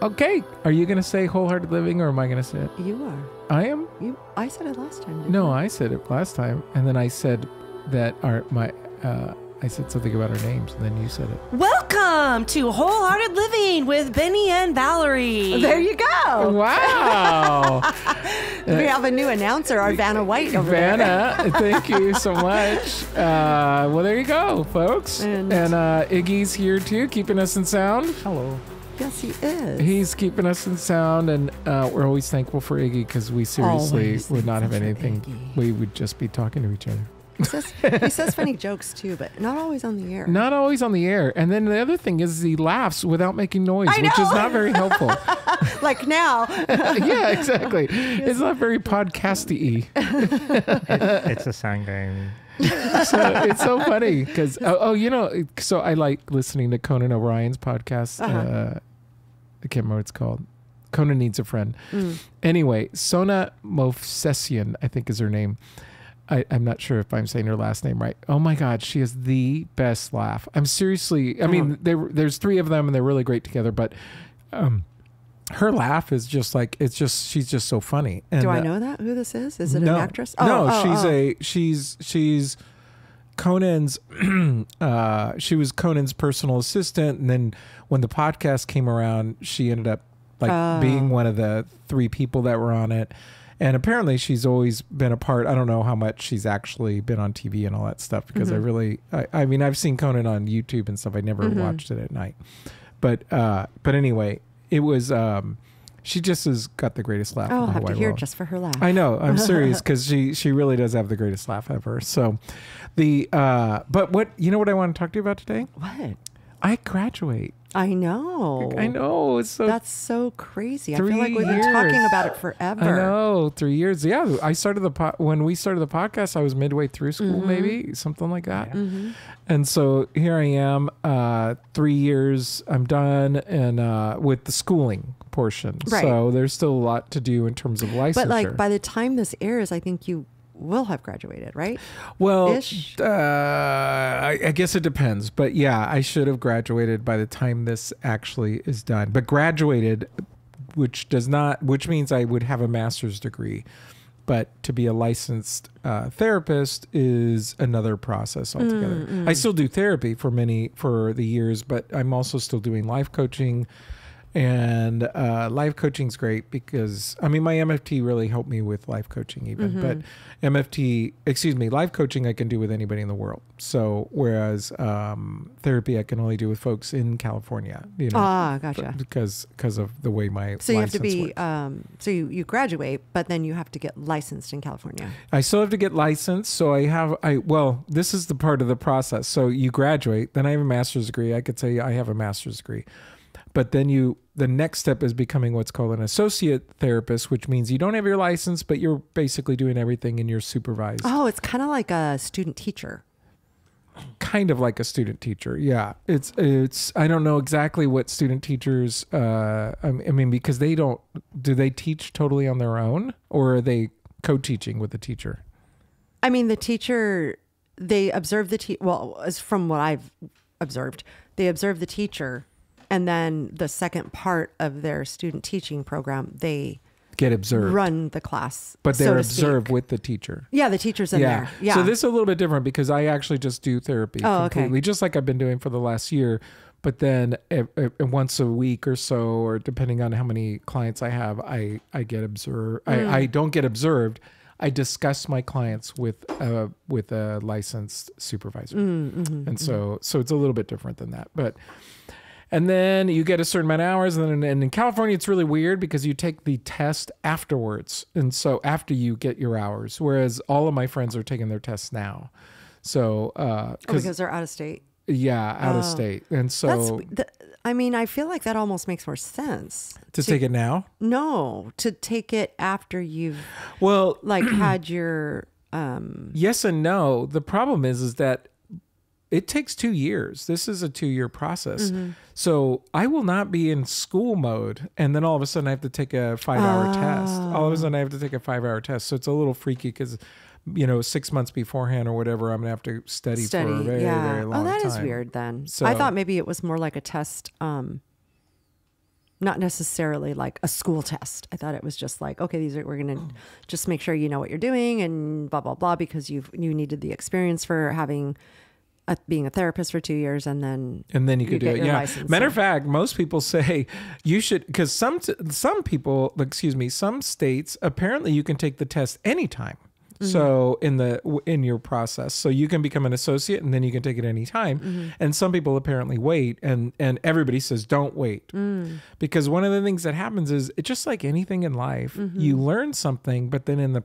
Okay. Are you going to say Wholehearted Living or am I going to say it? You are. I am? I said it last time. No, I said it last time. And then I said that I said something about our names, and then you said it. Welcome to Wholehearted Living with Bennie and Valerie. There you go. Wow. We have a new announcer, our Vanna White over there. Vanna, thank you so much. Well, there you go, folks. And Iggy's here, too, keeping us in sound. Hello. Yes, he is. He's keeping us in sound, and we're always thankful for Iggy because we seriously would not have anything. We would just be talking to each other. He says funny jokes too, but not always on the air. Not always on the air. And then the other thing is he laughs without making noise, which is not very helpful. Like now. Yeah, exactly. It's not very podcasty-y. It's a sound game. So it's so funny because, so I like listening to Conan O'Brien's podcast. I can't remember what it's called. Conan Needs a Friend. Anyway, Sona Movsesian, I think is her name. I'm not sure if I'm saying her last name right. Oh my God, she has the best laugh. I'm seriously, I mean, there's three of them and they're really great together, but her laugh is just like, she's just so funny. And, do I know that? Who this is? Is it an actress? She's Conan's, she was Conan's personal assistant. And then when the podcast came around, she ended up being one of the three people that were on it. And apparently she's always been a part. I don't know how much she's actually been on TV and all that stuff because I mean, I've seen Conan on YouTube and stuff. I never watched it at night. But anyway, it was, she just has got the greatest laugh. I'll have to hear it just for her laugh. I know. I'm serious because she really does have the greatest laugh ever. So but what, you know what I want to talk to you about today? What? I graduate. I know. It's so. That's so crazy. I feel like we've been talking about it forever. I know. 3 years. Yeah. I started when we started the podcast, I was midway through school, maybe something like that. And so here I am, 3 years, I'm done. And, with the schooling portion. Right. So there's still a lot to do in terms of licensure. But like by the time this airs, I think you will have graduated, right? Well, I guess it depends. But yeah, I should have graduated by the time this actually is done. But graduated, which means I would have a master's degree. But to be a licensed therapist is another process altogether. I still do therapy for the years, but I'm also still doing life coaching. And life coaching is great because, I mean, my MFT really helped me with life coaching even. But life coaching I can do with anybody in the world. So whereas therapy I can only do with folks in California. You know, gotcha. Because of the way my so you have to be works. So you graduate, but then you have to get licensed in California. I still have to get licensed. So this is the part of the process. So you graduate, then I have a master's degree. I could say I have a master's degree. But then the next step is becoming what's called an associate therapist, which means you don't have your license, but you're basically doing everything and you're supervised. Oh, it's kind of like a student teacher. Kind of like a student teacher. Yeah. It's, I don't know exactly what student teachers, I mean, because do they teach totally on their own or are they co-teaching with the teacher? I mean, the teacher, they observe as from what I've observed, they observe the teacher. And then the second part of their student teaching program, they get observed, run the class, but they're observed with the teacher. Yeah, the teacher's in there. Yeah. So this is a little bit different because I actually just do therapy completely, just like I've been doing for the last year. But then once a week or so, or depending on how many clients I have, I get observed. I don't get observed. I discuss my clients with a licensed supervisor, and so it's a little bit different than that, but. And then you get a certain amount of hours. And in California, it's really weird because you take the test afterwards. And so after you get your hours, whereas all of my friends are taking their tests now. So, because they're out of state. Yeah, out of state. And so, I feel like that almost makes more sense. To take it now? No, to take it after you've had your, Yes and no. The problem is that it takes 2 years. This is a 2-year process. So I will not be in school mode. And then all of a sudden I have to take a 5-hour test. All of a sudden I have to take a 5-hour test. So it's a little freaky because, 6 months beforehand or whatever, I'm going to have to study for a very, very long time. Oh, that is weird then. So, I thought maybe it was more like a test not necessarily like a school test. I thought it was just like, okay, we're going to just make sure you know what you're doing and blah, blah, blah, because you needed the experience for being a therapist for 2 years, and then you could do it. Yeah. Matter of fact, most people say you should, because some states, apparently you can take the test anytime. So in your process, so you can become an associate and then you can take it anytime. And some people apparently wait, and everybody says don't wait, because one of the things that happens is it's just like anything in life. You learn something, but then in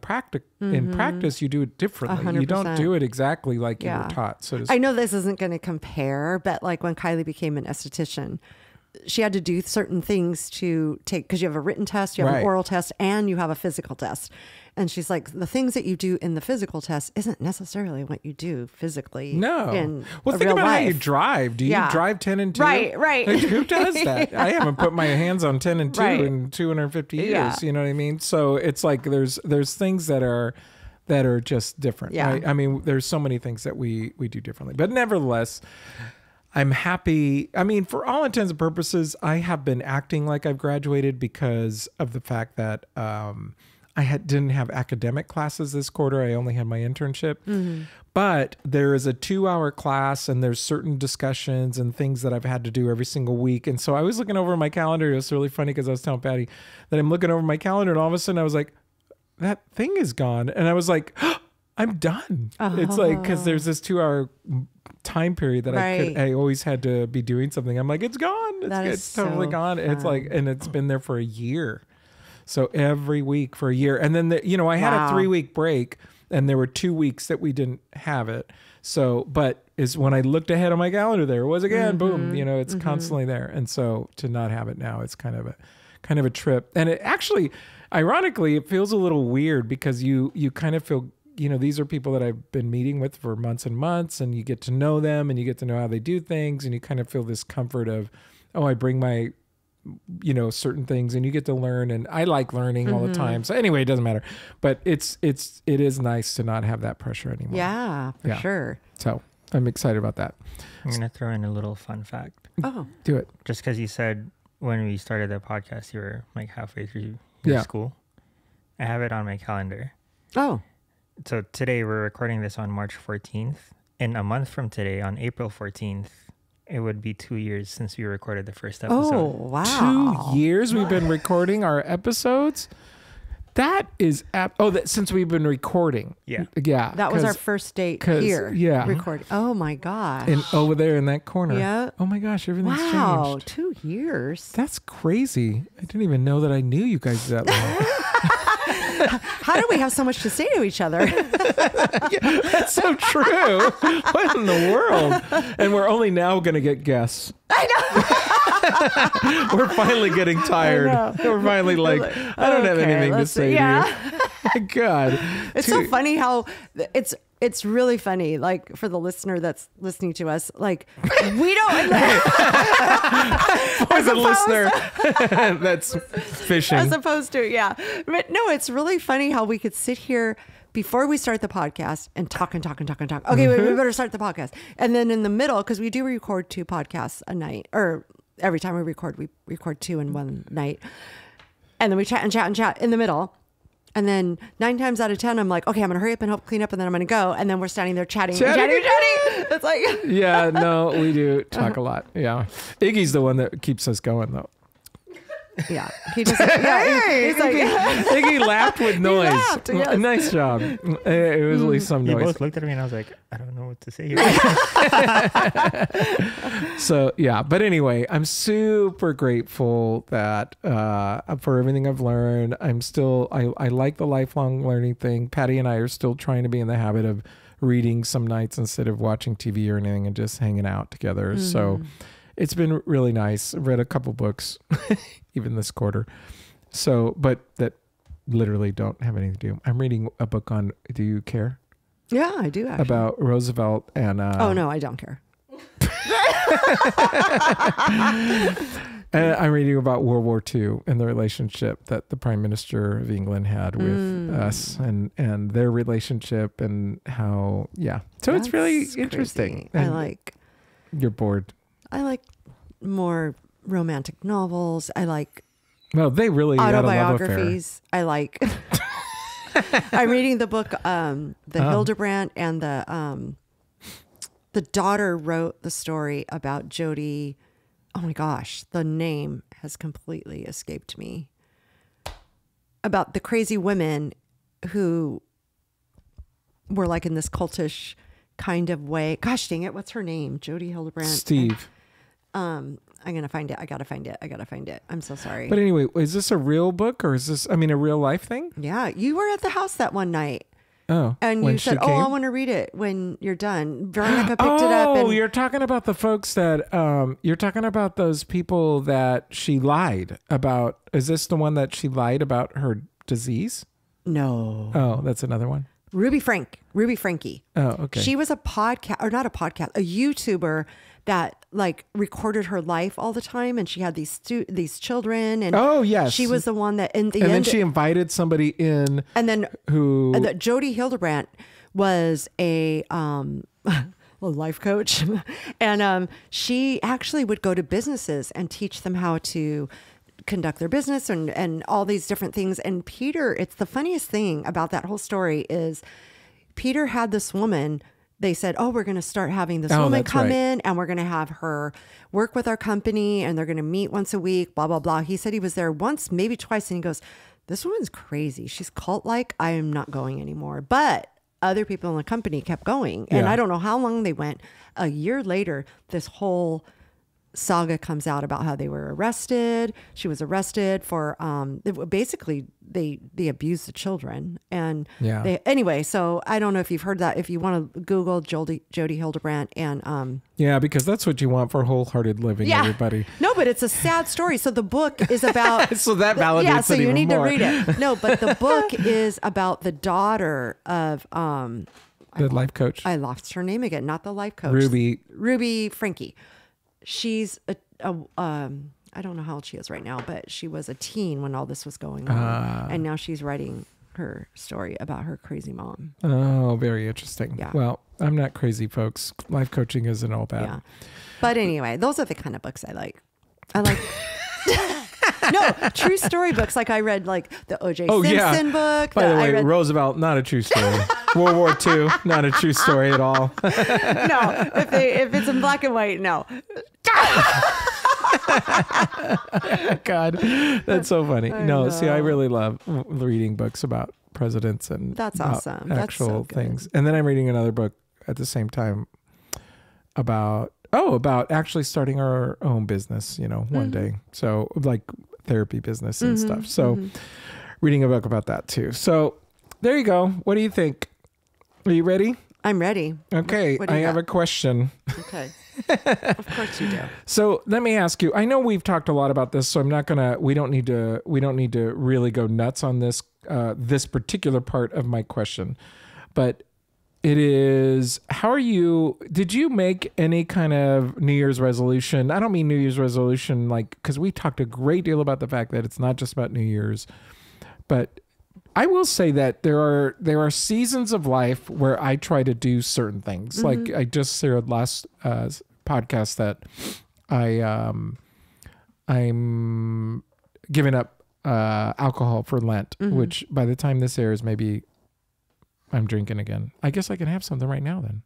practice you do it differently. 100%. You don't do it exactly like you were taught. So I know this isn't going to compare, but like when Kylie became an esthetician, she had to do certain things to take, because you have a written test, you have an oral test, and you have a physical test. And she's like, the things that you do in the physical test isn't necessarily what you do physically. No. In well, think real about life. how you drive. Do you drive 10 and 2? Right. Like, who does that? I haven't put my hands on 10 and 2 in 250 years. Yeah. You know what I mean? So it's like there's things that are just different. Yeah. Right? I mean, there's so many things that we do differently. But nevertheless, I'm happy. I mean, for all intents and purposes, I have been acting like I've graduated because of the fact that didn't have academic classes this quarter. I only had my internship. But there is a 2-hour class, and there's certain discussions and things that I've had to do every single week. And so I was looking over my calendar. It was really funny because I was telling Patty that I'm looking over my calendar, and all of a sudden I was like, that thing is gone. And I was like, oh, I'm done. It's like, because there's this 2-hour time period that I always had to be doing something. I'm like, it's gone. It's totally gone. Fun. It's like, and it's been there for a year. So every week for a year. And then, I had a 3-week break, and there were 2 weeks that we didn't have it. So, but is when I looked ahead on my calendar, there it was again, boom, it's constantly there. And so to not have it now, it's kind of a trip. And it actually, ironically, it feels a little weird because you kind of feel, these are people that I've been meeting with for months and months, and you get to know them and you get to know how they do things, and you kind of feel this comfort of, oh, I bring my, certain things, and you get to learn, and I like learning all the time. So anyway, it doesn't matter, but it is nice to not have that pressure anymore. Yeah, for sure. So I'm excited about that. I'm going to throw in a little fun fact. Oh, do it. Just because you said when we started the podcast, you were like halfway through your school. I have it on my calendar. Oh. So today we're recording this on March 14th. In a month from today, on April 14th, it would be 2 years since we recorded the first episode. Oh, wow. 2 years we've been recording our episodes? That is... since we've been recording. Yeah. Yeah. That was our first date here. Yeah. Recording. Oh, my gosh. And over there in that corner. Yeah. Oh, my gosh. Everything's wow, changed. 2 years. That's crazy. I didn't even know that I knew you guys that long. How do we have so much to say to each other? Yeah, that's so true. What in the world? And we're only now going to get guests. I know. We're finally getting tired. We're finally like, I don't have anything to say to you. My God. It's so funny how it's really funny, like for the listener that's listening to us, like we don't as a listener that's fishing. As opposed to, yeah. But no, it's really funny how we could sit here before we start the podcast and talk and talk and talk and talk. Okay, wait, we better start the podcast. And then in the middle, because we do record 2 podcasts a night, or every time we record 2 in one night. And then we chat and chat and chat in the middle. And then 9 times out of 10, I'm like, okay, I'm going to hurry up and help clean up, and then I'm going to go. And then we're standing there chatting. It's like... Yeah, no, we do talk a lot. Yeah. Iggy's the one that keeps us going, though. Yeah. He doesn't... Yeah, he's like... Iggy laughed with noise. He laughed, yes. Nice job. It was at least some noise. You both looked at me and I was like, I don't know what to say here. So, yeah. But anyway, I'm super grateful that for everything I've learned. I like the lifelong learning thing. Patty and I are still trying to be in the habit of reading some nights instead of watching TV or anything, and just hanging out together. So it's been really nice. I've read a couple books, even this quarter. So, but that literally don't have anything to do. I'm reading a book on, do you care? Yeah, I do actually. About Roosevelt and... oh, no, I don't care. And I'm reading about World War II and the relationship that the Prime Minister of England had with us, and their relationship, and how, So it's really interesting. I like... You're bored. I like more romantic novels. I like Well, they really got a love affair. autobiographies. I like. I'm reading the book, the Hildebrandt, and the daughter wrote the story about Jody. Oh my gosh, the name has completely escaped me. About the crazy women who were like in this cultish kind of way. Gosh dang it, what's her name? Jody Hildebrandt. Steve. I'm gonna find it. I gotta find it. I'm so sorry. But anyway, is this a real book or is this, I mean, a real life thing? Yeah, you were at the house that one night. Oh, And when you she said, "Oh, came? I want to read it when you're done." Veronica picked it up. Oh, And you're talking about the folks that, you're talking about those people that she lied about. Is this the one that she lied about her disease? no, Oh, that's another one. Ruby Frankie. Oh, okay. She was a podcast, or not a podcast, a YouTuber that like recorded her life all the time, and she had these children, and Oh, yes. she was the one that in the and end, then she invited somebody in and then who, Jody Hildebrandt was a life coach, and she actually would go to businesses and teach them how to conduct their business and all these different things. And Peter, it's the funniest thing about that whole story is Peter had this woman. They said, "Oh, we're going to start having this woman that's come right. in, and we're going to have her work with our company, and they're going to meet once a week, blah, blah, blah." He said he was there once, maybe twice, and he goes, "This woman's crazy. She's cult-like. I am not going anymore." But other people in the company kept going, and Yeah. I don't know how long they went. A year later, this whole saga comes out about how they were arrested. She was arrested for basically they abused the children, and Yeah. anyway. So I don't know if you've heard that. If you want to Google Jody Hildebrandt and yeah, because that's what you want for wholehearted living, everybody. No, but it's a sad story. So the book is about So that validates yeah. So it you even need more. to read it. No, but the book is about the daughter of The life coach. I lost her name again. Not the life coach. Ruby Frankie. She's I don't know how old she is right now, but she was a teen when all this was going on, and now she's writing her story about her crazy mom. Oh, very interesting. Yeah. Well, I'm not crazy, folks. Life coaching isn't all bad. Yeah, but anyway, those are the kind of books I like. No, true story books. Like I read like the O.J. Simpson book. By the way, I read, Roosevelt, not a true story. World War II, not a true story at all. no, if it's in black and white, no. God, that's so funny. No, see, I really love reading books about presidents and That's about awesome. That's actual so good. things. And then I'm reading another book at the same time about actually starting our own business, one day. So like therapy business and stuff. So reading a book about that too. So there you go. What do you think? Are you ready? I'm ready. Okay. What do I you have got? a question. Okay. Of course you do. So let me ask you. I know we've talked a lot about this, so I'm not gonna. We don't need to really go nuts on this this particular part of my question, but it is: how are you? Did you make any kind of New Year's resolution? I don't mean New Year's resolution because we talked a great deal about the fact that it's not just about New Year's, but I will say that there are seasons of life where I try to do certain things. Like I just said last podcast that I'm giving up alcohol for Lent, which by the time this airs, maybe I'm drinking again. I guess I can have something right now then.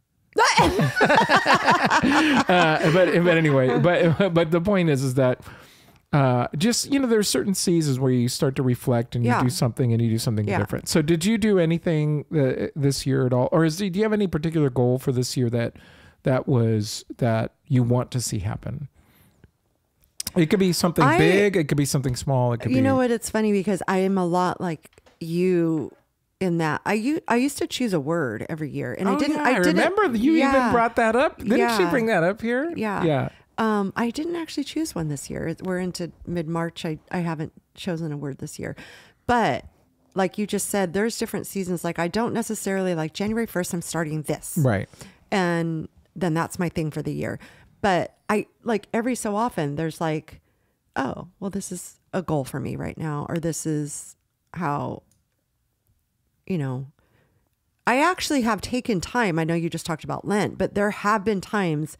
But anyway, but the point is that just there's certain seasons where you start to reflect and you do something different. So did you do anything this year at all, or do you have any particular goal for this year that you want to see happen? It could be something big, it could be something small, it could be. You know what? It's funny because I am a lot like you in that I used to choose a word every year, and I didn't. Yeah, I remember you even brought that up. Didn't she bring that up here? Yeah. Yeah. I didn't actually choose one this year. We're into mid-March. I haven't chosen a word this year. But like you just said, there's different seasons. Like I don't necessarily like January 1st, I'm starting this. Right. And then that's my thing for the year. But I like every so often there's like, oh, well, this is a goal for me right now. Or this is how, I actually have taken time. I know you just talked about Lent, but there have been times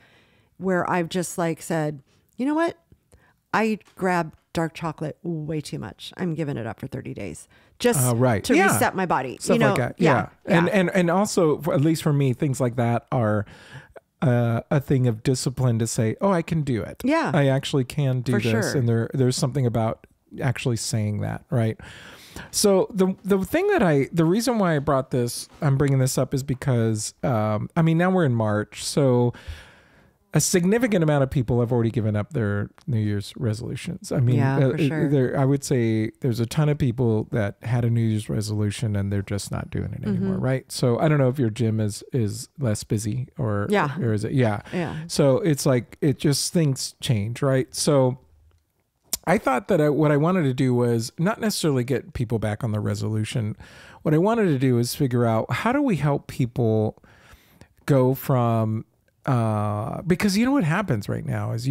where I've just like said, you know what? I grab dark chocolate way too much. I'm giving it up for 30 days just Right. to Yeah. reset my body. Stuff like that. Yeah. Yeah. And also, at least for me, things like that are a thing of discipline to say, oh, I can do it. Yeah. I actually can do For this. sure. And there's something about actually saying that, right? So the thing that the reason why I'm bringing this up is because, I mean, now we're in March, so a significant amount of people have already given up their New Year's resolutions. I mean, Yeah, for sure. I would say there's a ton of people that had a New Year's resolution and they're just not doing it anymore, right? So I don't know if your gym is less busy or is it? Yeah. Yeah. So it's like, things change, right? So I thought that what I wanted to do was not necessarily get people back on the resolution. What I wanted to do is figure out, how do we help people go from, because you know what happens right now is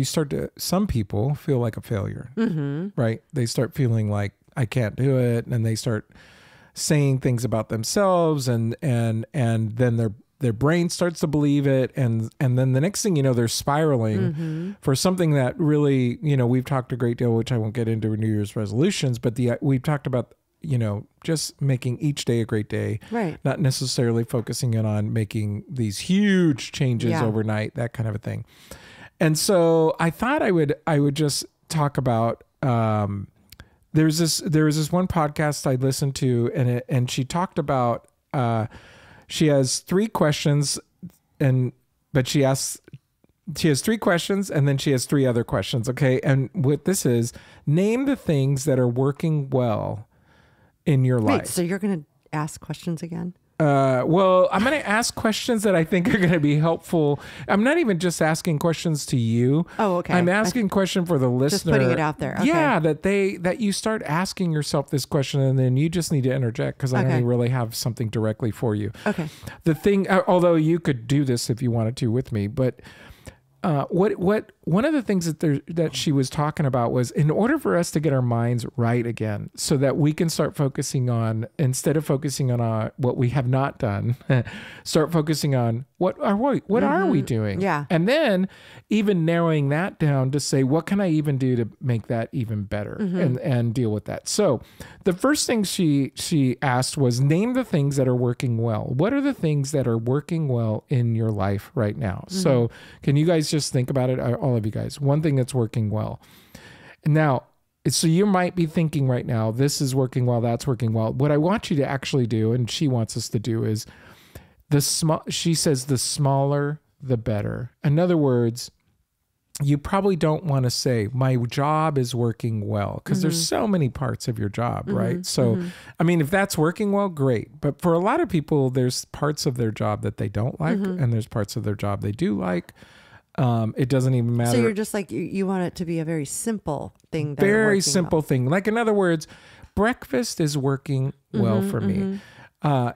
some people feel like a failure, right? They start feeling like, I can't do it. And they start saying things about themselves and then their brain starts to believe it. And then the next thing you know, they're spiraling for something that really, we've talked a great deal, which I won't get into New Year's resolutions, but we've talked about, just making each day a great day, Right. not necessarily focusing in on making these huge changes overnight, that kind of a thing. And so I thought I would just talk about, there was this one podcast I listened to and she talked about, she has 3 questions but she has 3 questions and then she has 3 other questions. Okay. And what this is, name the things that are working well in your life. Wait, so you're going to ask questions again? Well, I'm going to ask questions that I think are going to be helpful. I'm not even just asking questions to you. Oh, okay. I'm asking a question for the listener. Just putting it out there. Okay. Yeah, that you start asking yourself this question and then you just need to interject because I don't even really have something directly for you. Okay. The thing, although you could do this if you wanted to with me, but one of the things that she was talking about was, in order for us to get our minds right again, so that we can start focusing on, instead of focusing on what we have not done, start focusing on what are we doing? Yeah. And then even narrowing that down to say, what can I even do to make that even better and deal with that? So the first thing she asked was, name the things that are working well. What are the things that are working well in your life right now? So can you guys just think about it, all of you guys, one thing that's working well. Now, so you might be thinking right now, this is working well, that's working well. What I want you to actually do, and she wants us to do, is she says the smaller, the better. In other words, you probably don't want to say, my job is working well, because there's so many parts of your job, right? So, I mean, if that's working well, great. But for a lot of people, there's parts of their job that they don't like, and there's parts of their job they do like. It doesn't even matter. So you're just like, you want it to be a very simple thing. Very simple thing. Like, in other words, breakfast is working well for me.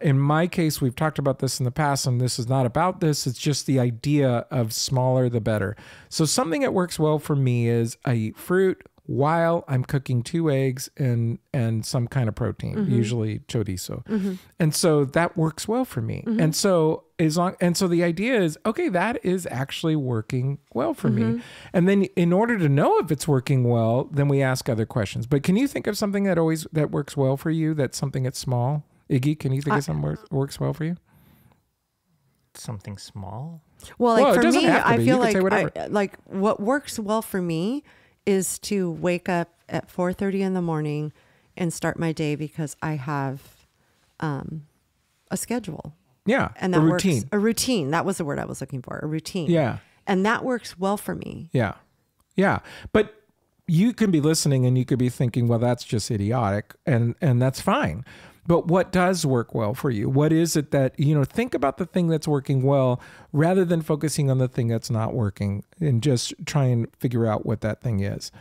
In my case, we've talked about this in the past, and this is not about this. It's just the idea of smaller, the better. So something that works well for me is I eat fruit while I'm cooking 2 eggs and some kind of protein, usually chorizo. And so that works well for me. And so the idea is, okay, that is actually working well for me. And then in order to know if it's working well, then we ask other questions. But can you think of something that works well for you? That's something that's small. Iggy, can you think of something that works well for you? Something small? Well, it for doesn't me, have to I be. feel You can say whatever. like what works well for me is to wake up at 4:30 in the morning and start my day, because I have a schedule. Yeah, And that a routine. works. A routine. That was the word I was looking for. A routine. Yeah. And that works well for me. Yeah. Yeah. But you can be listening and you could be thinking, well, that's just idiotic, and that's fine. But what does work well for you? What is it that, think about the thing that's working well rather than focusing on the thing that's not working, and just try and figure out what that thing is.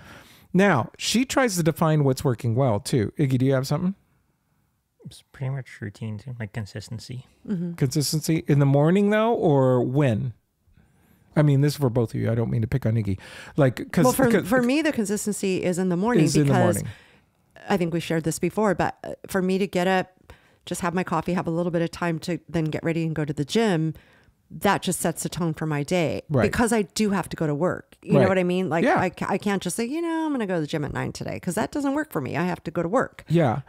Now, she tries to define what's working well too. Iggy, do you have something? It's pretty much routine too, like consistency. Consistency in the morning though, or when? I mean, this is for both of you. I don't mean to pick on Iggy. For me, the consistency is in the morning, because I think we shared this before, but for me to get up, just have my coffee, have a little bit of time to then get ready and go to the gym, that just sets the tone for my day Right. because I do have to go to work. You know Right. what I mean? Like Yeah. I can't just say, I'm going to go to the gym at 9 today because that doesn't work for me. I have to go to work. Yeah.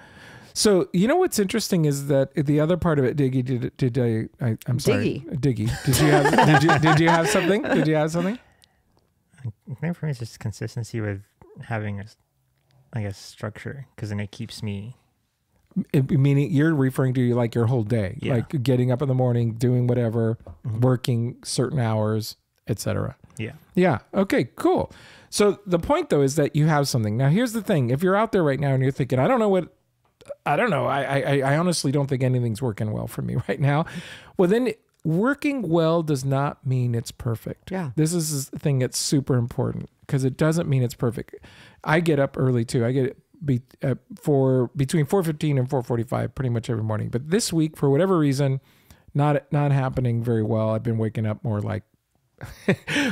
So you know what's interesting is that the other part of it, Diggy, I'm sorry, Diggy. Did you have something? Did you have something? I think for me, it's just consistency with having a structure, because then it keeps me. Meaning you're referring to like your whole day, Yeah. like getting up in the morning, doing whatever, working certain hours, etc. Yeah. Yeah. Okay, cool. So the point though is that you have something. Now here's the thing. If you're out there right now and you're thinking, I don't know. I honestly don't think anything's working well for me right now. Well, then working well does not mean it's perfect. Yeah. This is the thing that's super important because it doesn't mean it's perfect. I get up early too. I get between 4:15 and 4:45 pretty much every morning. But this week, for whatever reason, not happening very well. I've been waking up more like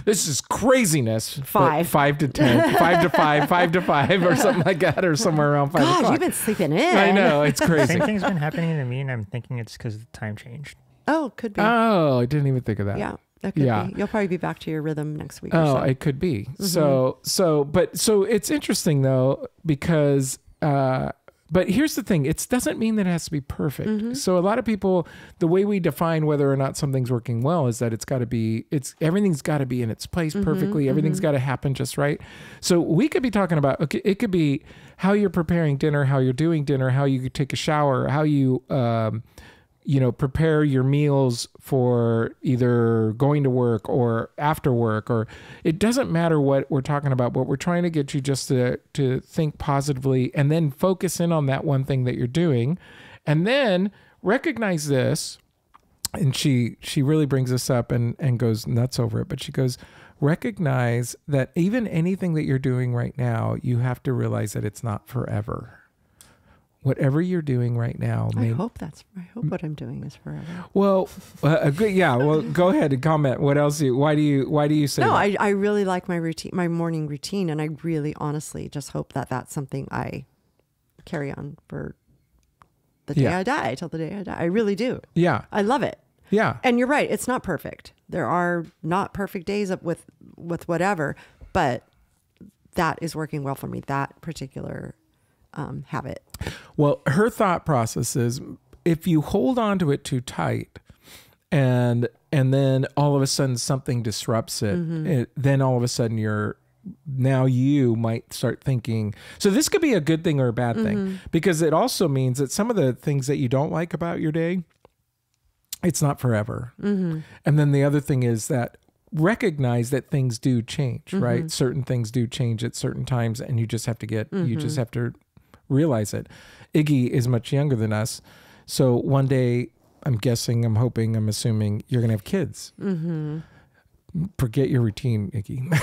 this is craziness. 5 to 10, 5 to 5, 5 to 5, or something like that, or somewhere around 5 God, o'clock. you've been sleeping in. I know, it's crazy. Same thing's been happening to me, and I'm thinking it's because the time changed. Oh, could be. Oh, I didn't even think of that. Yeah, that could Yeah. be. You'll probably be back to your rhythm next week. Or Oh, so. it could be. So it's interesting though, because, but here's the thing. It doesn't mean that it has to be perfect. So a lot of people, the way we define whether or not something's working well is that everything's got to be in its place perfectly. Everything's got to happen just right. So we could be talking about, okay, it could be how you're preparing dinner, how you're doing dinner, how you take a shower, how you, prepare your meals for either going to work or after work, or it doesn't matter what we're talking about, but we're trying to get you just to think positively and then focus in on that one thing that you're doing. And then recognize this. And she really brings this up and goes nuts over it, but she goes, recognize that even anything that you're doing right now, you have to realize that it's not forever. Whatever you're doing right now. I hope what I'm doing is forever. Well, good. Yeah. Well, go ahead and comment. What else? Why do you say? No, that? I really like my routine, my morning routine, and I really, honestly, just hope that that's something I carry on for the day I die, till the day I die. I really do. Yeah. I love it. Yeah. And you're right. It's not perfect. There are not perfect days up with whatever, but that is working well for me. That particular habit. Well, her thought process is if you hold on to it too tight and then all of a sudden something disrupts it, then all of a sudden you might start thinking, so this could be a good thing or a bad thing, because it also means that some of the things that you don't like about your day, it's not forever. And then the other thing is that recognize that things do change, right? Certain things do change at certain times, and you just have to realize it. Iggy is much younger than us. So one day, I'm hoping, I'm assuming you're going to have kids. Forget your routine, Iggy.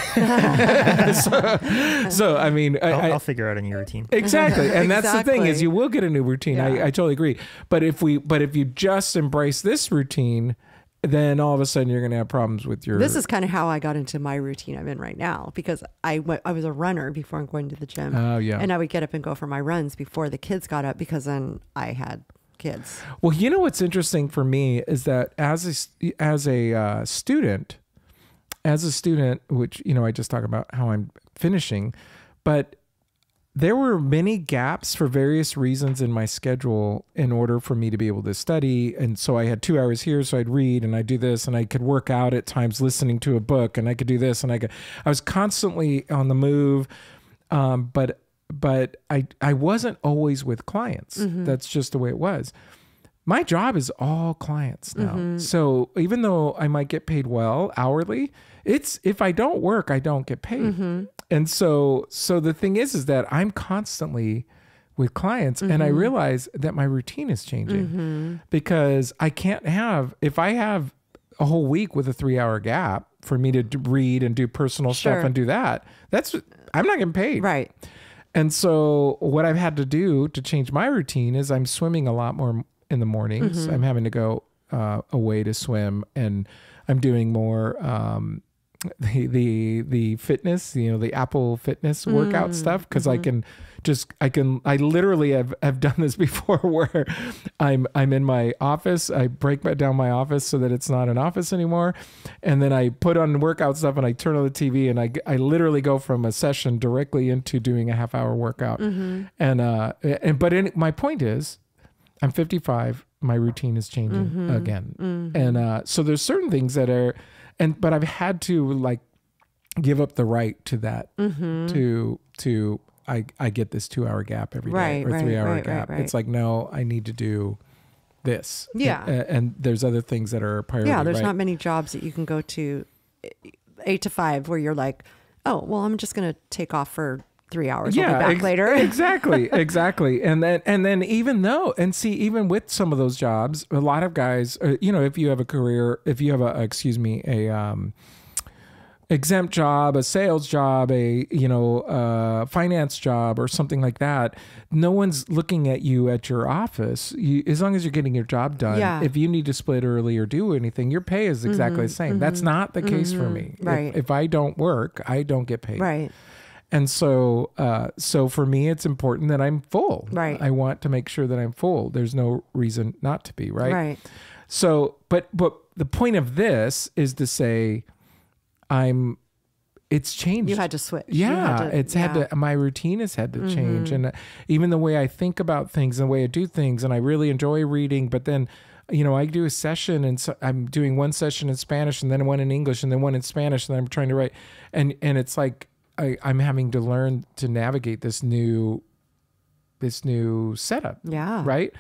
so I mean, I'll figure out a new routine. Exactly. And that's the thing, is Exactly. you will get a new routine. Yeah. I totally agree. But if you just embrace this routine, then all of a sudden you're going to have problems with your... This is kind of how I got into my routine I'm in right now, because I was a runner before going to the gym. Oh, yeah. And I would get up and go for my runs before the kids got up, because then I had kids. Well, you know what's interesting for me is that as a student, which, I just talk about how I'm finishing, but there were many gaps for various reasons in my schedule in order for me to be able to study. And so I had 2 hours here, so I'd read and I'd do this, and I could work out at times listening to a book, and I could do this, and I was constantly on the move. But I wasn't always with clients. That's just the way it was. My job is all clients now. So even though I might get paid well hourly, if I don't work, I don't get paid. And so the thing is that I'm constantly with clients, and I realize that my routine is changing because if I have a whole week with a 3-hour gap for me to read and do personal stuff and do that, I'm not getting paid. Right. And so what I've had to do to change my routine is I'm swimming a lot more in the mornings. I'm having to go away to swim, and I'm doing more the fitness, the Apple Fitness workout stuff, because I literally have done this before, where I'm in my office, I break down my office so that it's not an office anymore, and then I put on workout stuff and I turn on the TV, and I literally go from a session directly into doing a half-hour workout. But my point is, I'm 55, my routine is changing again, and so there's certain things that are, but I've had to like give up the right to that, I get this 2-hour gap every day, or 3-hour gap. Right. It's like, no, I need to do this. Yeah. And there's other things that are a priority. Yeah, there's not many jobs that you can go to 8 to 5 where you're like, oh, well, I'm just going to take off for 3 hours. I'll be back later. Exactly. And then even with some of those jobs, a lot of guys, if you have a career, if you have a exempt job, a sales job, a finance job, or something like that, no one's looking at you at your office. As long as you're getting your job done. Yeah. If you need to split early or do anything, your pay is exactly the same. That's not the case for me. Right. If I don't work, I don't get paid. Right. And so for me, it's important that I'm full. Right. I want to make sure that I'm full. There's no reason not to be. Right. Right. So, but the point of this is to say, it's changed. You had to switch. Yeah. My routine has had to change. And even the way I think about things and the way I do things, and I really enjoy reading, but then, I do a session, and so I'm doing one session in Spanish, and then one in English, and then one in Spanish, and then I'm trying to write. And it's like, I'm having to learn to navigate this new setup. Yeah. Right.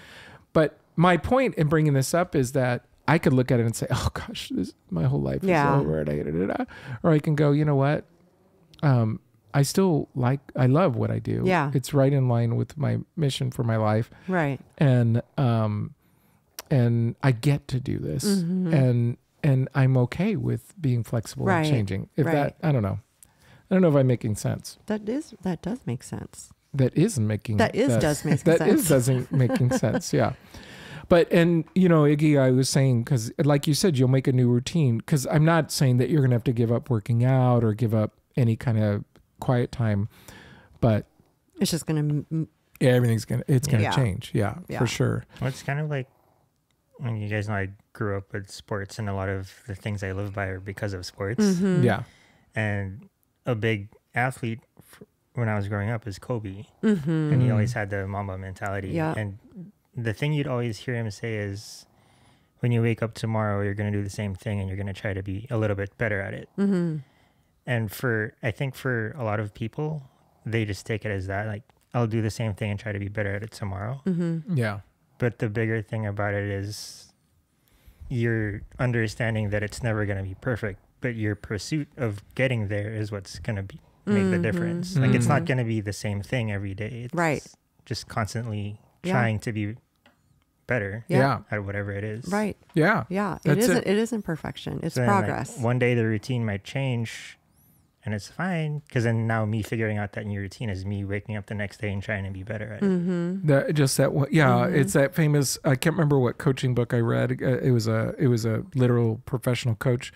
But my point in bringing this up is that I could look at it and say, oh gosh, my whole life is over. Or I can go, you know what? I love what I do. Yeah. It's right in line with my mission for my life. Right. And I get to do this, and I'm okay with being flexible and changing. I don't know. I don't know if I'm making sense. That does make sense. Does make sense. Yeah. But, Iggy, I was saying, because like you said, you'll make a new routine, because I'm not saying that you're going to have to give up working out or give up any kind of quiet time, but it's just going to, everything's going to change. Yeah, for sure. Well, it's kind of like, when you guys know, I grew up with sports, and a lot of the things I live by are because of sports. Yeah. And a big athlete when I was growing up is Kobe. And he always had the Mamba mentality. Yeah. And the thing you'd always hear him say is, when you wake up tomorrow, you're going to do the same thing, and you're going to try to be a little bit better at it. And I think for a lot of people, they just take it as that, like, I'll do the same thing and try to be better at it tomorrow. Yeah. But the bigger thing about it is you're understanding that it's never going to be perfect, but your pursuit of getting there is what's going to make the difference. Like, it's not going to be the same thing every day. It's just constantly trying to be better at whatever it is. Right. Yeah. Yeah. It isn't perfection. It's progress. Like, one day the routine might change, and it's fine, because then now me figuring out that new routine is me waking up the next day and trying to be better at it. It's that famous, I can't remember what coaching book I read. It was a literal professional coach.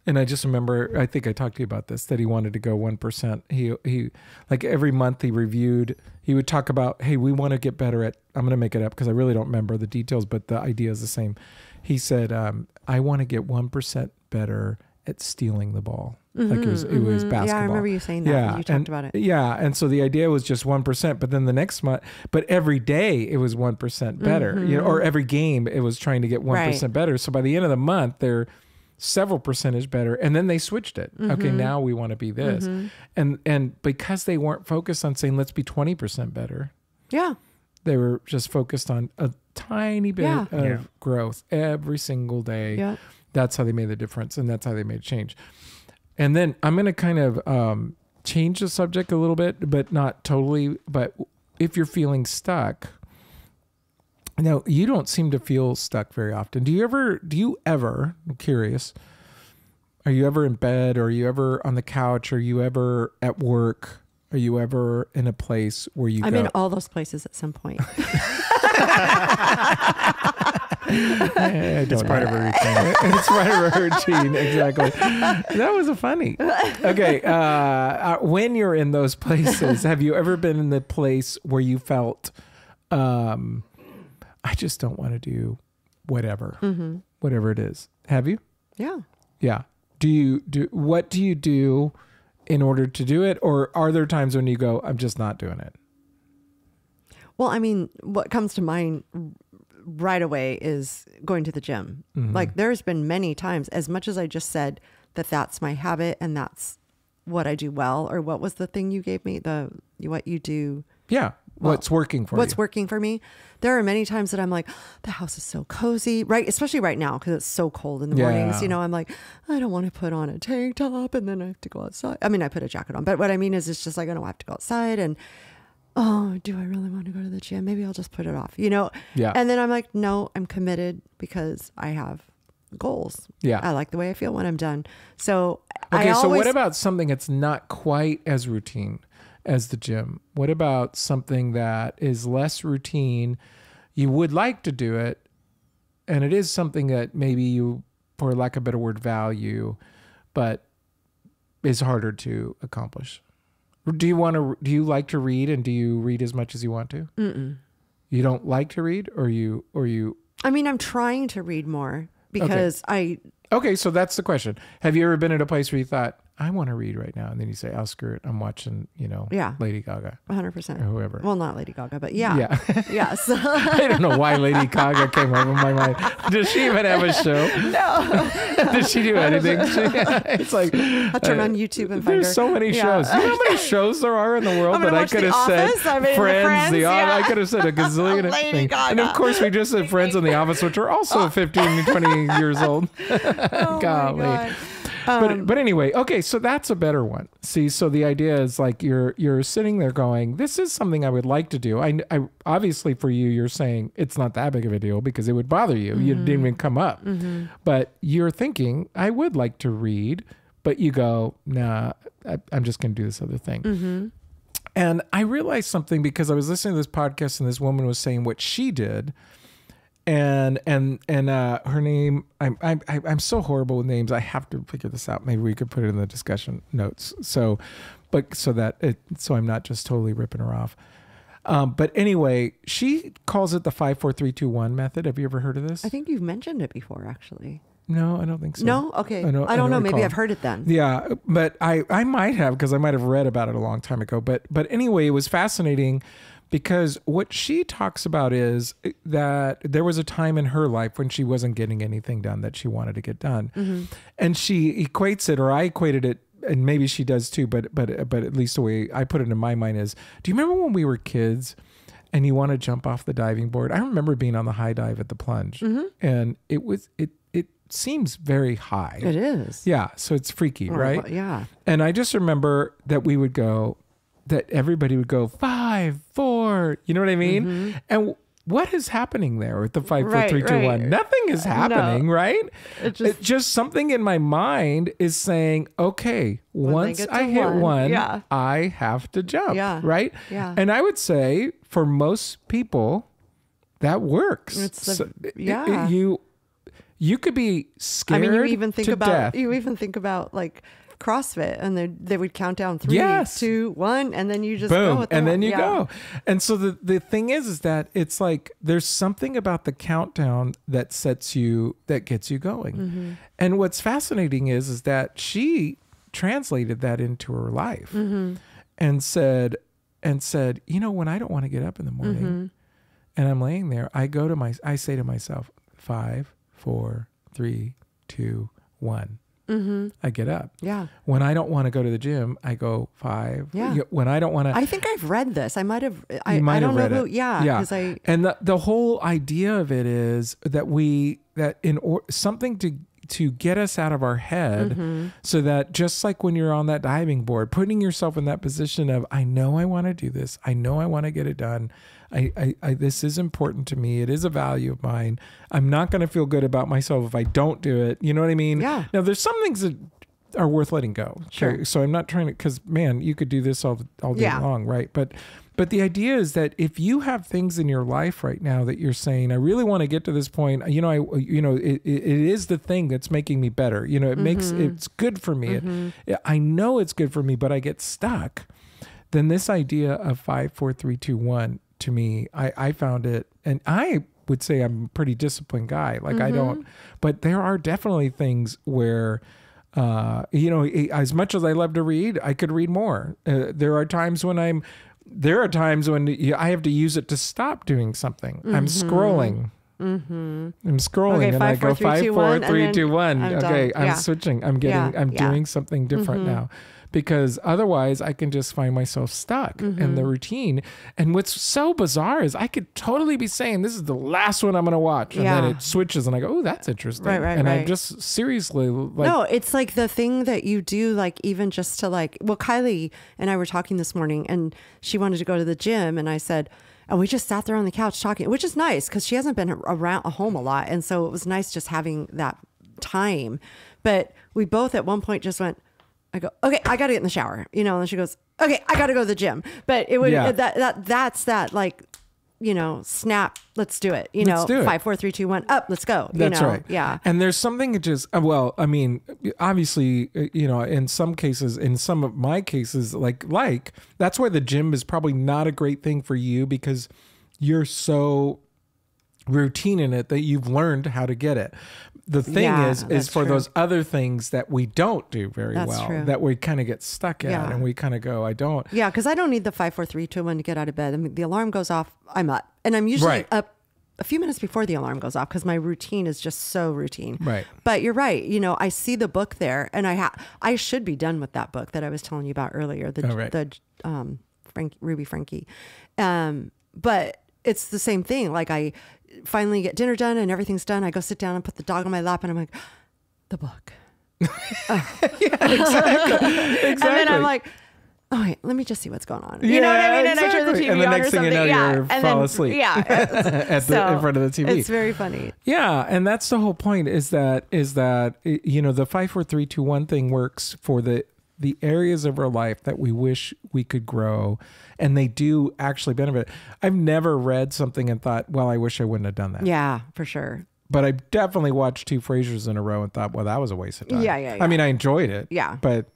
And I just remember, I think I talked to you about this, that he wanted to go 1%. He like every month he would talk about, hey, we want to get better at, I'm going to make it up because I really don't remember the details, but the idea is the same. He said, I want to get 1% better at stealing the ball. Like it was basketball. Yeah, I remember you saying that. Yeah, you talked about it. Yeah, and so the idea was just 1%, but then the next month, but every day it was 1% better, or every game it was trying to get 1% better. So by the end of the month, they're several percentage better, and then they switched it. Okay, now we want to be this, and because they weren't focused on saying let's be 20% better. Yeah, they were just focused on a tiny bit of growth every single day. Yeah, that's how they made the difference, and that's how they made a change. And then I'm going to kind of change the subject a little bit, but not totally. But if you're feeling stuck. Now, you don't seem to feel stuck very often. Do you ever, I'm curious, are you ever in bed, or are you ever on the couch? Are you ever at work? Are you ever in a place where I'm in all those places at some point. It's part of a routine. It's part of a routine. Exactly. That was funny. Okay. When you're in those places, have you ever been in the place where you felt, I just don't want to do whatever, whatever it is? Have you? Yeah. Yeah. What do you do in order to do it? Or are there times when you go, I'm just not doing it? Well, I mean, what comes to mind right away is going to the gym. Like there's been many times, as much as I just said that that's my habit and that's what I do well, or what was the thing you gave me? What you do. Yeah. What's working for you? What's working for me? There are many times that I'm like, the house is so cozy, right? Especially right now because it's so cold in the mornings. You know, I'm like, I don't want to put on a tank top and then I have to go outside. I mean, I put a jacket on, but what I mean is it's just like I don't have to go outside and, oh, do I really want to go to the gym? Maybe I'll just put it off, you know? Yeah. And then I'm like, no, I'm committed because I have goals. Yeah. I like the way I feel when I'm done. So okay, so what about something that's not quite as routine as the gym? What about something that is less routine? You would like to do it, and it is something that maybe you, for lack of a better word, value, but is harder to accomplish. Do you like to read, and do you read as much as you want to? You don't like to read, or you? I mean, I'm trying to read more because Okay, so that's the question. Have you ever been at a place where you thought, I want to read right now, and then you say, "Oh, screw it, I'm watching, Lady Gaga, 100%, or whoever." Well, not Lady Gaga, but yeah. Yes. I don't know why Lady Gaga came over my mind. Does she even have a show? No. Does she do anything? It's like I'll turn on YouTube and find her. There's so many shows. You know how many shows there are in the world that I could have said? Friends, The Office. I could have said a gazillion Lady Gaga. And of course, we just said Friends and The Office, which are also 15 to 20 years old. Oh Golly. my God. But anyway, okay, so that's a better one. See, so the idea is like you're sitting there going, this is something I would like to do. I obviously for you, you're saying it's not that big of a deal because it would bother you. You didn't even come up. But you're thinking, I would like to read, but you go, nah, I'm just going to do this other thing. And I realized something because I was listening to this podcast and this woman was saying what she did. And her name, I'm so horrible with names. I have to figure this out. Maybe we could put it in the discussion notes. So I'm not just totally ripping her off. But anyway, she calls it the 5, 4, 3, 2, 1 method. Have you ever heard of this? I think you've mentioned it before, actually. No, I don't think so. No? Okay. I don't know. Maybe I've heard it then. Yeah, but I might have because I might have read about it a long time ago. But anyway, it was fascinating. Because what she talks about is that there was a time in her life when she wasn't getting anything done that she wanted to get done. And she equates it, or I equated it, and maybe she does too, but at least the way I put it in my mind is, do you remember when we were kids and you want to jump off the diving board? I remember being on the high dive at the plunge, and it seems very high. It is. Yeah, so it's freaky, right? Yeah. And I just remember that we would go, that everybody would go 5, 4, you know what I mean? And what is happening there with the 5, 4, 3, 2, 1? Nothing is happening, right? It's just something in my mind is saying, okay, once I hit one, I have to jump, right? Yeah. And I would say for most people, that works. You could be scared. I mean, you even think to about death. You even think about like CrossFit, and they would count down 3, 2, 1, and then you just boom, go with and then you go. And so the thing is that it's like there's something about the countdown that gets you going. And what's fascinating is that she translated that into her life and said, you know, when I don't want to get up in the morning and I'm laying there, I say to myself, 5, 4, 3, 2, 1. I get up. Yeah. When I don't want to go to the gym, I go 5. Yeah. When I don't want to, I think I've read this. I might have. I don't know who. Yeah. And the whole idea of it is that something to get us out of our head, so that just like when you're on that diving board, putting yourself in that position of, I know I want to do this. I know I want to get it done. This is important to me. It is a value of mine. I'm not going to feel good about myself if I don't do it. You know what I mean? Yeah. Now there's some things that are worth letting go. Sure. Okay? So I'm not trying to, because man, you could do this all day long, right? But the idea is that if you have things in your life right now that you're saying, I really want to get to this point, it is the thing that's making me better. It's good for me. I know it's good for me, but I get stuck. Then this idea of 5, 4, 3, 2, 1, to me, I found it, and I would say I'm a pretty disciplined guy. Like I don't, but there are definitely things where, as much as I love to read, I could read more. There are times when I have to use it to stop doing something. I'm scrolling. I'm scrolling, Okay, and 5, I go 4, 3, 5, 2, 4, 1, 3, 2, 1. I'm Okay, done. I'm Yeah. switching. I'm doing something different now, because otherwise I can just find myself stuck in the routine. And what's so bizarre is I could totally be saying this is the last one I'm going to watch, and then it switches, and I go, oh, that's interesting. Right. And I just seriously like, no, it's like the thing that you do, like even just to like, well, Kylie and I were talking this morning, and she wanted to go to the gym, and I said, and we just sat there on the couch talking, which is nice because she hasn't been around home a lot, and so it was nice just having that time. But we both at one point just went, I go, okay, I got to get in the shower, and she goes, okay, I got to go to the gym. But it would, that's that like, snap, let's do it, Let's do it. 5, 4, 3, 2, 1, up, let's go. That's right. Yeah. And there's something that just, well, I mean, obviously, in some cases, in some of my cases, like that's why the gym is probably not a great thing for you, because you're so routine in it that you've learned how to get it. The thing is for those other things that we don't do very well, that we kind of get stuck at, and we kind of go, I don't. Yeah, because I don't need the 5, 4, 3, 2, 1 to get out of bed. I mean, the alarm goes off, I'm up. And I'm usually up a few minutes before the alarm goes off because my routine is just so routine. Right. But you're right. I see the book there, and I should be done with that book that I was telling you about earlier, the Ruby Frankie. But it's the same thing. Like I finally get dinner done and everything's done. I go sit down and put the dog on my lap, and I'm like, the book. Exactly. And then I'm like, oh wait, let me just see what's going on. You know what I mean? And I turn the TV and the on next or thing something. you know, you fall asleep. Yeah. In front of the TV. It's very funny. Yeah, and that's the whole point. Is that the 5, 4, 3, 2, 1 thing works for the areas of our life that we wish we could grow, and they do actually benefit. I've never read something and thought, well, I wish I wouldn't have done that. Yeah, for sure. But I definitely watched 2 Frasers in a row and thought, well, that was a waste of time. Yeah. I mean, I enjoyed it. Yeah. But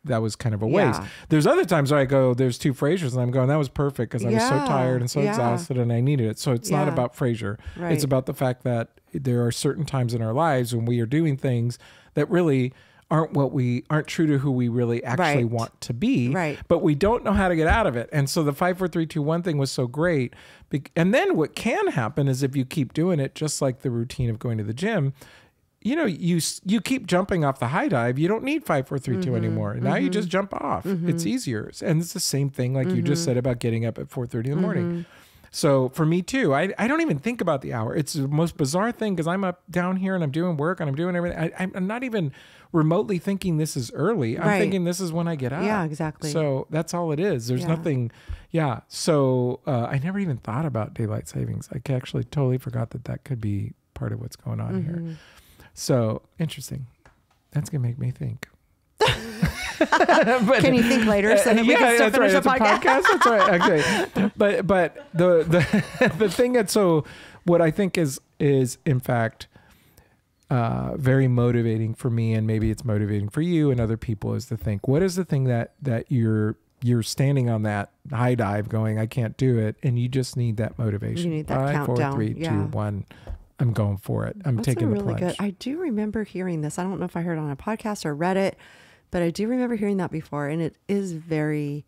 that was kind of a waste. Yeah. There's other times where I go, there's 2 Frasers, and I'm going, that was perfect because I was so tired and so exhausted, and I needed it. So it's not about Frasier. Right. It's about the fact that there are certain times in our lives when we are doing things that really aren't true to who we really actually want to be. Right. But we don't know how to get out of it. And so the 5, 4, 3, 2, 1 thing was so great. And then what can happen is if you keep doing it, just like the routine of going to the gym, you keep jumping off the high dive. You don't need 5, 4, 3, 2 anymore. Now you just jump off. It's easier. And it's the same thing like you just said about getting up at 4:30 in the morning. So for me too, I don't even think about the hour. It's the most bizarre thing because I'm up down here and I'm doing work and I'm doing everything. I'm not even remotely thinking this is early. I'm thinking this is when I get up. Yeah, exactly. So that's all it is. There's nothing. Yeah. So I never even thought about daylight savings. I actually totally forgot that could be part of what's going on here. So interesting. That's going to make me think. Can you think later so that we can still finish the podcast? That's right. Okay. But the thing that's what I think is in fact very motivating for me, and maybe it's motivating for you and other people, is to think, what is the thing that you're standing on that high dive going, I can't do it, and you just need that motivation. You need that 5, countdown. 4, 3, 2, 1. I'm going for it. I'm taking the plunge. Good. I do remember hearing this. I don't know if I heard it on a podcast or read it, but I do remember hearing that before, and it is very,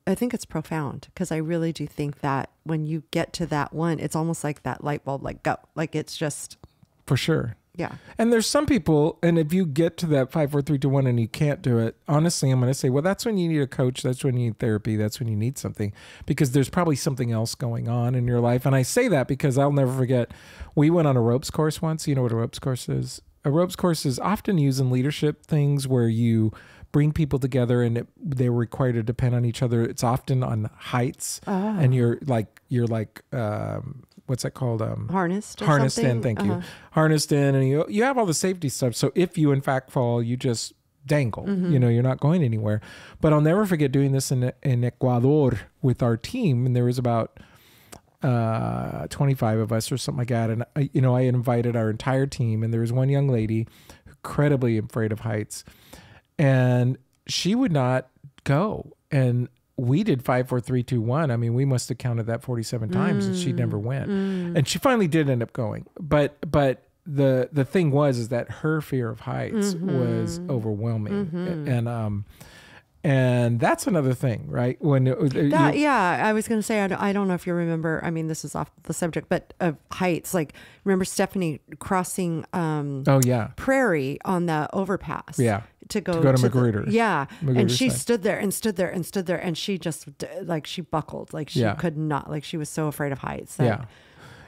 I think it's profound, because I really do think that when you get to that one, it's almost like that light bulb, like go, like it's just. For sure. Yeah. And there's some people, and if you get to that 5, 4, 3, 2, 1 and you can't do it, honestly, I'm going to say, well, that's when you need a coach. That's when you need therapy. That's when you need something, because there's probably something else going on in your life. And I say that because I'll never forget, we went on a ropes course once. You know what a ropes course is? A ropes course is often used in leadership things where you bring people together and they're required to depend on each other. It's often on heights, and you're like what's that called? Harnessed in. Thank you. Harnessed in, and you have all the safety stuff. So if you in fact fall, you just dangle. You're not going anywhere. But I'll never forget doing this in Ecuador with our team, and there was about 25 of us or something like that. And I invited our entire team, and there was one young lady incredibly afraid of heights, and she would not go. And we did 5, 4, 3, 2, 1. I mean, we must have counted that 47 times, and she never went. And she finally did end up going. But the thing was that her fear of heights was overwhelming. And that's another thing, right? I was going to say, I don't know if you remember, I mean, this is off the subject, but of heights, like remember Stephanie crossing Prairie on the overpass. Yeah. To go to Magruder. Magruder and she stood there, and she just like she buckled, like she could not, like she was so afraid of heights.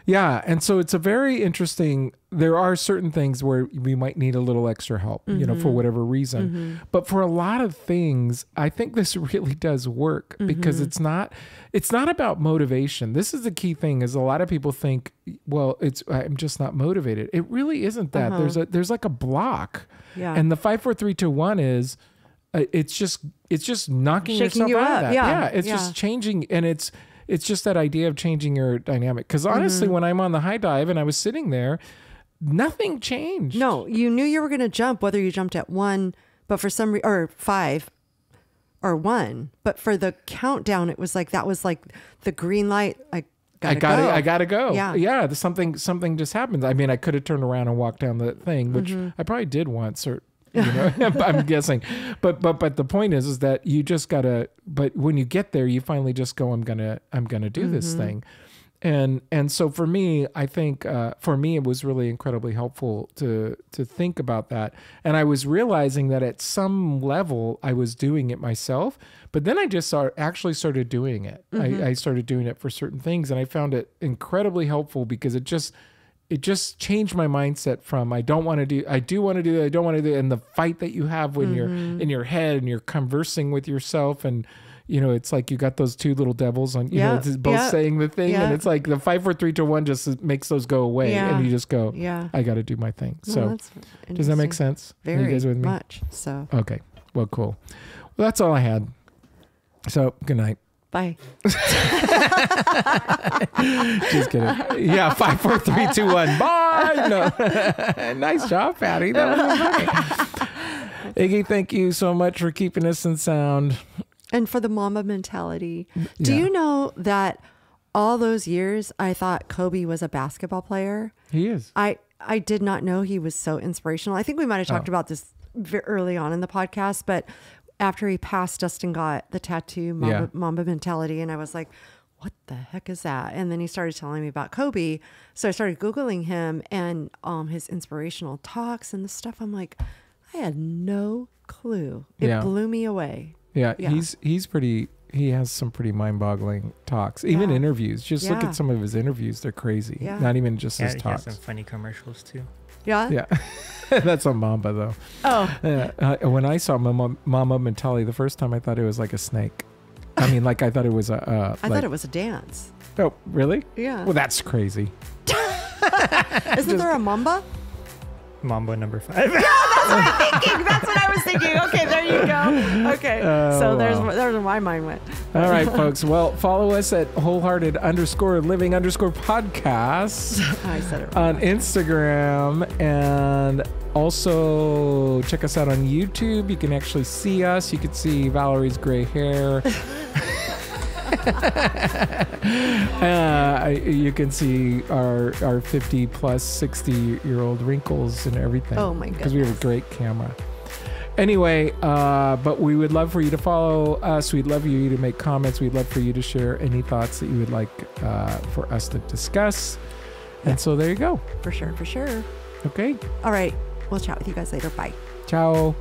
Yeah. And so it's a very interesting, there are certain things where we might need a little extra help, for whatever reason. But for a lot of things, I think this really does work because it's not about motivation. This is the key thing, is a lot of people think, well, I'm just not motivated. It really isn't that. There's like a block. Yeah. And the 5, 4, 3, 2, 1 is, it's just knocking shaking yourself out of that. Yeah. It's just changing, and it's just that idea of changing your dynamic. Because honestly, when I'm on the high dive and I was sitting there, nothing changed. No, you knew you were going to jump, whether you jumped at 1, but for some reason, or 5 or 1. But for the countdown, it was like, that was like the green light. I gotta go. Yeah. Something just happened. I mean, I could have turned around and walked down the thing, which I probably did once, or I'm guessing. But the point is that you just gotta. But when you get there, you finally just go, I'm gonna do this thing. And so for me, I think it was really incredibly helpful to think about that. And I was realizing that at some level I was doing it myself, but then I just started doing it. I started doing it for certain things, and I found it incredibly helpful because it just changed my mindset from I don't want to do, I do want to do, I don't want to do, and the fight that you have when you're in your head and you're conversing with yourself, and it's like you got those two little devils on, it's both saying the thing, and it's like the 5, 4, 3, 2, 1 just makes those go away, and you just go, I got to do my thing. So does that make sense? Very Are you guys with me? much. So okay, well, cool. Well, that's all I had. So good night. Bye. Just kidding. Yeah, 5, 4, 3, 2, 1. Bye. No. Nice job, Patty. That was funny. Iggy, thank you so much for keeping us in sound. And for the mama mentality. Do you know that all those years I thought Kobe was a basketball player? He is. I did not know he was so inspirational. I think we might have talked about this early on in the podcast, but after he passed, Dustin got the tattoo, Mamba mentality. And I was like, what the heck is that? And then he started telling me about Kobe. So I started Googling him and his inspirational talks and the stuff. I'm like, I had no clue. It blew me away. Yeah. He's pretty, he has some pretty mind-boggling talks, even interviews. Just look at some of his interviews. They're crazy. Yeah. Not even just his talks. He has some funny commercials too. Yeah. That's on Mamba though. Oh. When I saw Mama mentality the first time, I thought it was like a snake. I mean, like I thought it was I thought it was a dance. Oh, really? Yeah. Well, that's crazy. Isn't there a Mamba? Mambo number 5. Yeah, that's what I'm thinking. That's what I was thinking. Okay, there you go. Okay, so there's where my mind went. All right, folks. Well, follow us at wholehearted_living_podcast. I said it on Instagram, and also check us out on YouTube. You can actually see us. You can see Valerie's gray hair. You can see our 50 plus 60-year-old wrinkles and everything. Oh my goodness. Because we have a great camera. Anyway, but we would love for you to follow us. We'd love for you to make comments. We'd love for you to share any thoughts that you would like for us to discuss. And so there you go. For sure. Okay. All right. We'll chat with you guys later. Bye. Ciao.